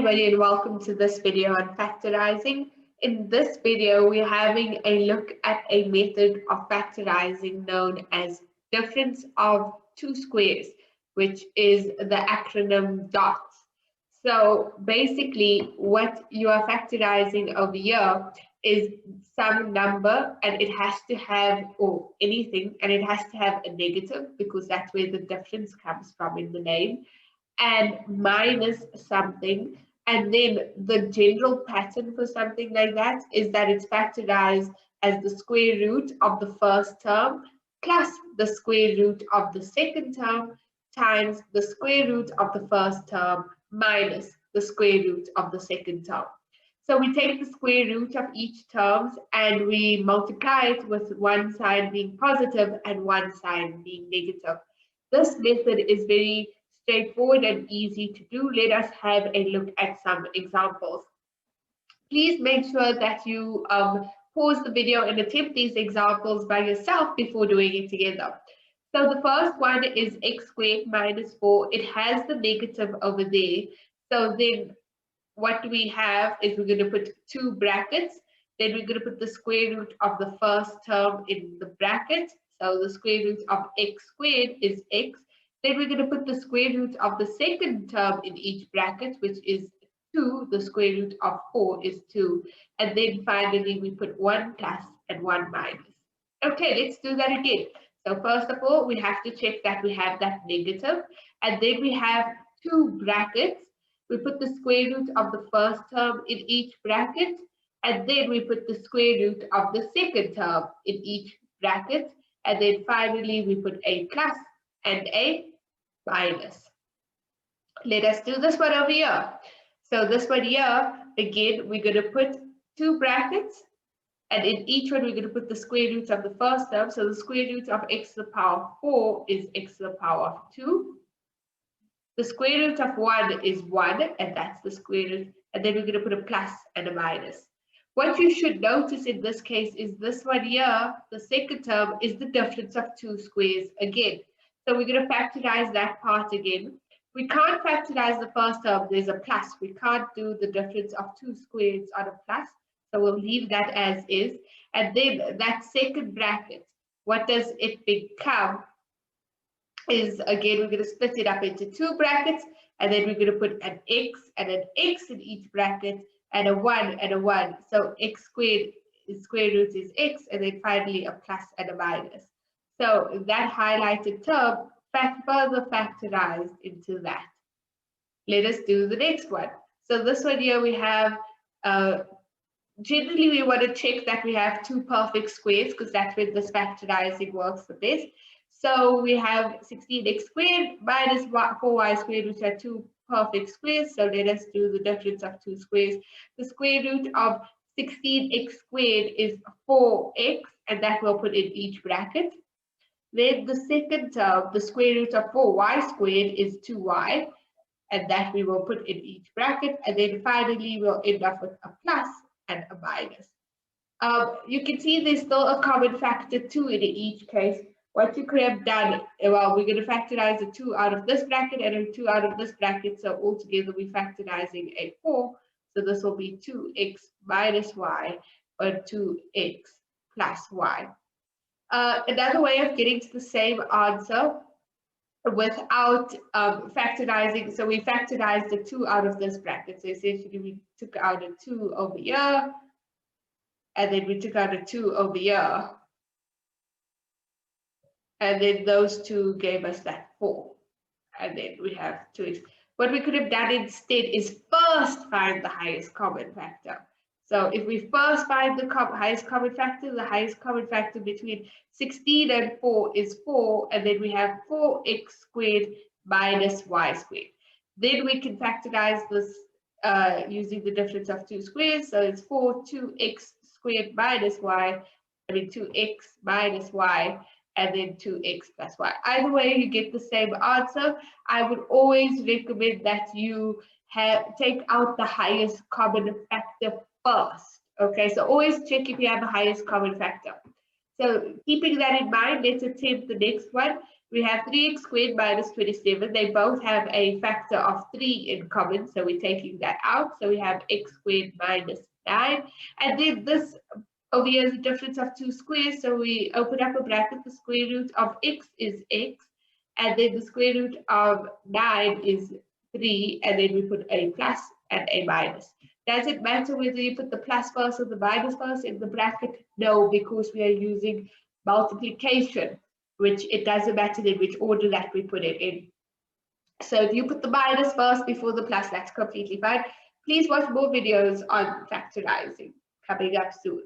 everybody and welcome to this video on factorizing. In this video, we're having a look at a method of factorizing known as difference of two squares, which is the acronym DOTS. So basically what you are factorizing over here is some number and it has to have, or anything, and it has to have a negative because that's where the difference comes from in the name, and minus something, and then the general pattern for something like that is that it's factorized as the square root of the first term plus the square root of the second term times the square root of the first term minus the square root of the second term. So we take the square root of each term and we multiply it with one side being positive and one side being negative. This method is very straightforward and easy to do. Let us have a look at some examples. Please make sure that you pause the video and attempt these examples by yourself before doing it together. So the first one is x squared minus 4. It has the negative over there. So then what we have is we're going to put two brackets. Then we're going to put the square root of the first term in the bracket. So the square root of x squared is x. Then we're going to put the square root of the second term in each bracket, which is 2. The square root of 4 is 2. And then finally, we put 1 plus and 1 minus. Okay, let's do that again. So first of all, we have to check that we have that negative. And then we have two brackets. We put the square root of the first term in each bracket. And then we put the square root of the second term in each bracket. And then finally, we put a plus and a minus. Let us do this one over here. So this one here, again, we're going to put two brackets, and in each one, we're going to put the square root of the first term. So the square root of x to the power 4 is x to the power of 2. The square root of 1 is 1, and that's the square root. And then we're going to put a plus and a minus. What you should notice in this case is this one here, the second term, is the difference of two squares again. So we're going to factorize that part again. We can't factorize the first term, there's a plus. We can't do the difference of two squares on a plus. So we'll leave that as is. And then that second bracket, what does it become? Is again, we're going to split it up into two brackets. And then we're going to put an x and an x in each bracket and a 1 and a 1. So x squared, square root is x, and then finally a plus and a minus. So that highlighted term further factorized into that. Let us do the next one. So this one here we have, generally we want to check that we have two perfect squares because that's where this factorizing works the best. So we have 16x squared minus 4y squared, which are two perfect squares. So let us do the difference of two squares. The square root of 16x squared is 4x, and that we'll put in each bracket. Then the second term, the square root of 4y squared is 2y, and that we will put in each bracket. And then finally, we'll end up with a plus and a minus. You can see there's still a common factor 2 in each case. What you could have done, well, we're going to factorize a 2 out of this bracket and a 2 out of this bracket. So altogether, we're factorizing a 4. So this will be 2x minus y, or 2x plus y. Another way of getting to the same answer without factorizing, so we factorized the 2 out of this bracket. So essentially we took out a 2 over here, and then we took out a 2 over here. And then those two gave us that 4. And then we have 2x. What we could have done instead is first find the highest common factor. So if we first find the highest common factor between 16 and 4 is 4, and then we have 4x squared minus y squared. Then we can factorize this using the difference of two squares. So it's 2x squared minus y, 2x minus y, and then 2x plus y. Either way, you get the same answer. I would always recommend that you take out the highest common factor first. Okay, so always check if you have the highest common factor. So keeping that in mind, let's attempt the next one. We have 3x squared minus 27. They both have a factor of 3 in common, so we're taking that out. So we have x squared minus 9. And then this over here is a difference of 2 squares, so we open up a bracket. The square root of x is x, and then the square root of 9 is 3, and then we put a plus and a minus. Does it matter whether you put the plus first or the minus first in the bracket? No, because we are using multiplication, which it doesn't matter in which order that we put it in. So if you put the minus first before the plus, that's completely fine. Please watch more videos on factorizing coming up soon.